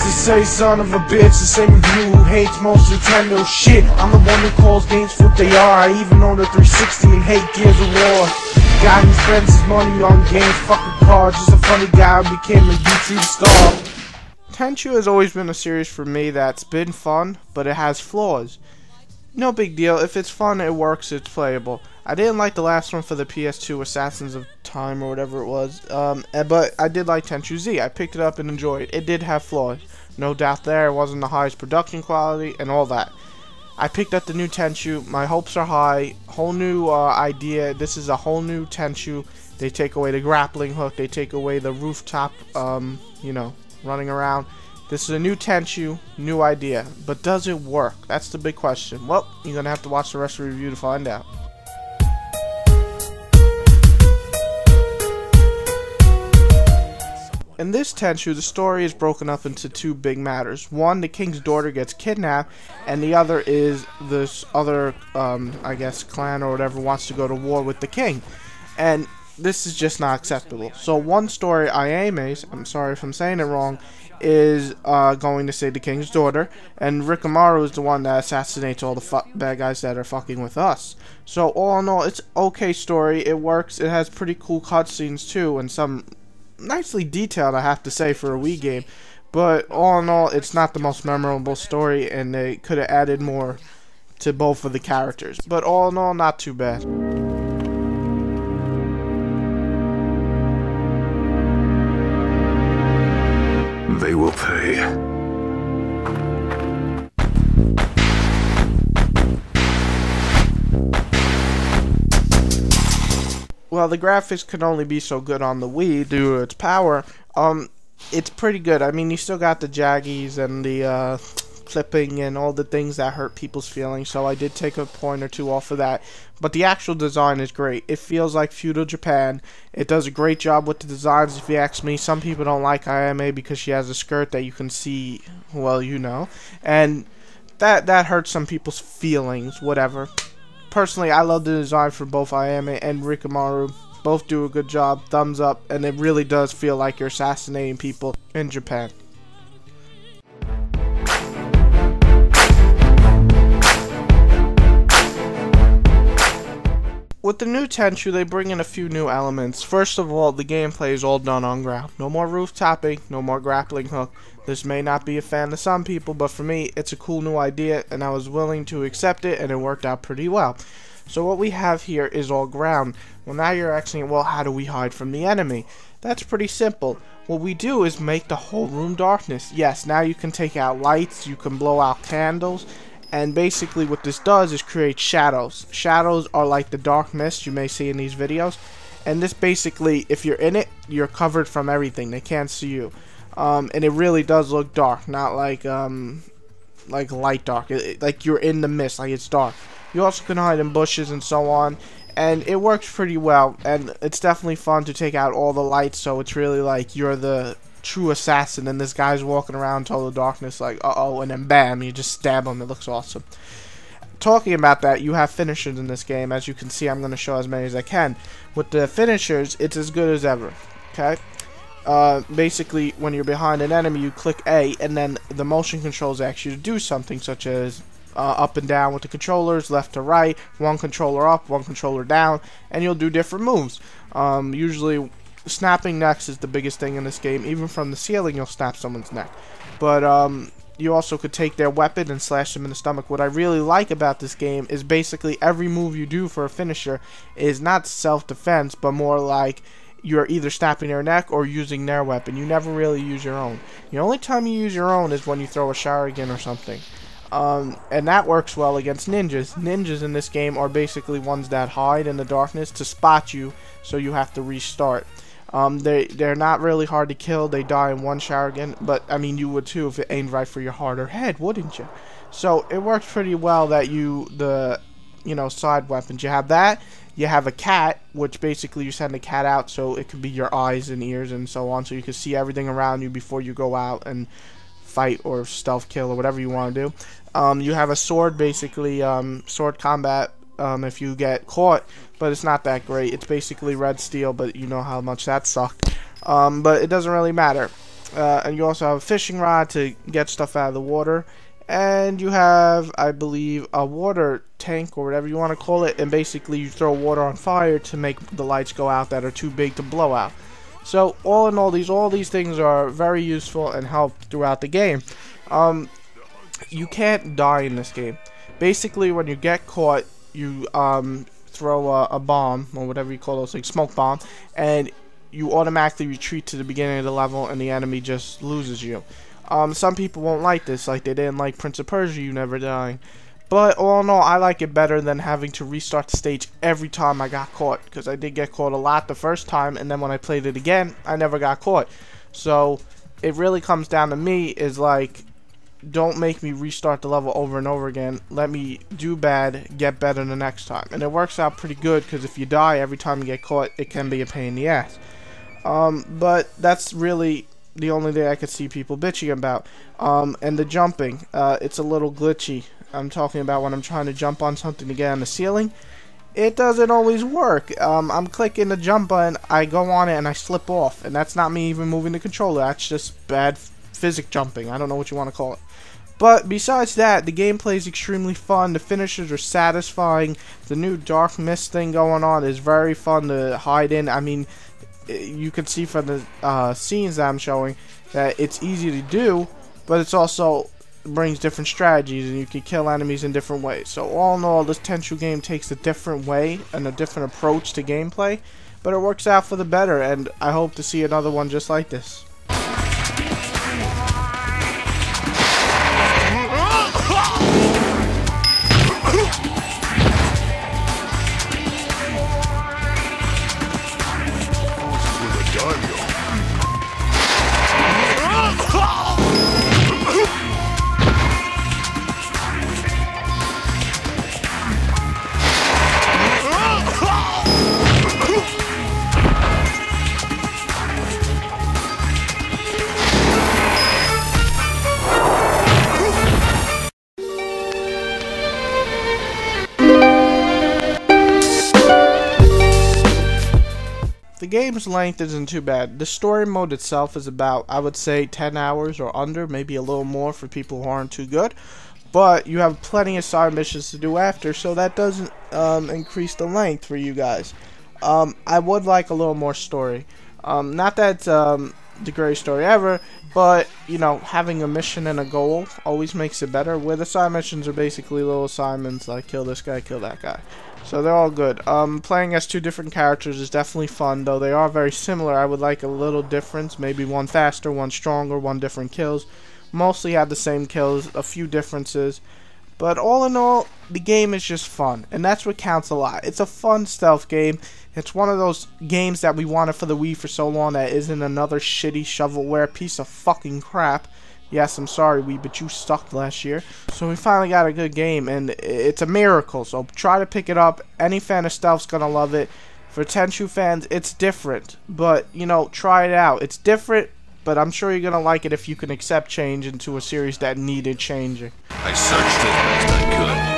to say son of a bitch, the same with you who hates most Nintendo shit. I'm the one who calls games what they are. I even own a 360 and hate Gears of War. Guy who spends his money on games, fucking cards, just a funny guy who became a YouTube star. Tenchu has always been a series for me that's been fun, but it has flaws. No big deal, if it's fun, it works, it's playable. I didn't like the last one for the PS2, Assassins of Time or whatever it was, but I did like Tenchu Z. I picked it up and enjoyed it. It did have flaws, no doubt there. It wasn't the highest production quality and all that. I picked up the new Tenchu. My hopes are high. Whole new idea. This is a whole new Tenchu. They take away the grappling hook. They take away the rooftop, running around. This is a new Tenchu, new idea. But does it work? That's the big question. Well, you're going to have to watch the rest of the review to find out. In this Tenchu, the story is broken up into two big matters. One, the king's daughter gets kidnapped, and the other is this other, clan or whatever wants to go to war with the king. And this is just not acceptable. So one story, Ayame's, I'm sorry if I'm saying it wrong, is going to save the king's daughter, and Rikamaru is the one that assassinates all the bad guys that are fucking with us. So all in all, it's okay story. It works. It has pretty cool cutscenes too, and some nicely detailed, I have to say, for a Wii game. But all in all, it's not the most memorable story, and they could have added more to both of the characters. But all in all, not too bad. They will pay. Well, the graphics can only be so good on the Wii due to its power. It's pretty good. I mean, you still got the jaggies and the clipping and all the things that hurt people's feelings, so I did take a point or two off of that. But the actual design is great. It feels like feudal Japan. It does a great job with the designs, if you ask me. Some people don't like Ayame because she has a skirt that you can see, well, you know. And that hurts some people's feelings, whatever. Personally, I love the design for both Ayame and Rikamaru. Both do a good job, thumbs up, and it really does feel like you're assassinating people in Japan. With the new Tenchu, they bring in a few new elements. First of all, the gameplay is all done on ground. No more roof topping, no more grappling hook. This may not be a fan to some people, but for me, it's a cool new idea, and I was willing to accept it, and it worked out pretty well. So what we have here is all ground. Well, now you're asking, well, how do we hide from the enemy? That's pretty simple. What we do is make the whole room darkness. Yes, now you can take out lights, you can blow out candles, and basically what this does is create shadows. Shadows are like the dark mist you may see in these videos. And this basically, if you're in it, you're covered from everything. They can't see you. And it really does look dark, not like light dark. Like you're in the mist, like it's dark. You also can hide in bushes and so on. And it works pretty well. And it's definitely fun to take out all the lights, so it's really like you're the true assassin, and this guy's walking around total darkness like, uh-oh, and then bam, you just stab him. It looks awesome. Talking about that, you have finishers in this game. As you can see, I'm going to show as many as I can. With the finishers, it's as good as ever, okay? Basically, when you're behind an enemy, you click A, and then the motion controls ask you to do something, such as up and down with the controllers, left to right, one controller up, one controller down, and you'll do different moves. Usually, snapping necks is the biggest thing in this game. Even from the ceiling, you'll snap someone's neck. But you also could take their weapon and slash them in the stomach. What I really like about this game is basically every move you do for a finisher is not self-defense, but more like you're either snapping their neck or using their weapon. You never really use your own. The only time you use your own is when you throw a shuriken or something. And that works well against ninjas. Ninjas in this game are basically ones that hide in the darkness to spot you, so you have to restart. They're not really hard to kill. They die in one shuriken, but I mean, you would too if it aimed right for your heart or head, wouldn't you? So it works pretty well that side weapons. You have that. You have a cat, which basically you send a cat out so it could be your eyes and ears and so on, so you can see everything around you before you go out and fight or stealth kill or whatever you want to do. You have a sword, basically sword combat. If you get caught, but it's not that great. It's basically red steel, but you know how much that sucked. But it doesn't really matter. and you also have a fishing rod to get stuff out of the water. And you have, I believe, a water tank or whatever you want to call it, and basically you throw water on fire to make the lights go out that are too big to blow out. So all in all these things are very useful and help throughout the game. You can't die in this game. Basically, when you get caught, you throw a bomb or whatever you call those things, smoke bomb, and you automatically retreat to the beginning of the level, and the enemy just loses you. Some people won't like this, like they didn't like Prince of Persia, you never dying. But all in all, I like it better than having to restart the stage every time I got caught, because I did get caught a lot the first time, and then when I played it again, I never got caught. So it really comes down to me is like, don't make me restart the level over and over again. Let me do bad, get better the next time. And it works out pretty good, because if you die every time you get caught, it can be a pain in the ass. But that's really the only thing I could see people bitching about. And the jumping, it's a little glitchy. I'm talking about when I'm trying to jump on something to get on the ceiling. It doesn't always work. I'm clicking the jump button, I go on it, and I slip off. And that's not me even moving the controller. That's just bad physics jumping. I don't know what you want to call it. But besides that, the gameplay is extremely fun. The finishes are satisfying. The new Dark Mist thing going on is very fun to hide in. I mean, you can see from the scenes that I'm showing that it's easy to do, but it's also brings different strategies, and you can kill enemies in different ways. So all in all, this Tenchu game takes a different way and a different approach to gameplay, but it works out for the better, and I hope to see another one just like this. The game's length isn't too bad. The story mode itself is about, I would say, 10 hours or under, maybe a little more for people who aren't too good. But you have plenty of side missions to do after, so that doesn't increase the length for you guys. I would like a little more story. Not that it's the greatest story ever, but, you know, having a mission and a goal always makes it better, where the side missions are basically little assignments like kill this guy, kill that guy. So they're all good. Playing as two different characters is definitely fun, though they are very similar. I would like a little difference, maybe one faster, one stronger, one different kills. Mostly have the same kills, a few differences. But all in all, the game is just fun, and that's what counts a lot. It's a fun stealth game. It's one of those games that we wanted for the Wii for so long that isn't another shitty shovelware piece of fucking crap. Yes, I'm sorry, Wii, but you sucked last year. So we finally got a good game, and it's a miracle. So try to pick it up. Any fan of stealth's gonna love it. For Tenchu fans, it's different, but, you know, try it out. It's different, but I'm sure you're gonna like it if you can accept change into a series that needed changing. I searched as best I could.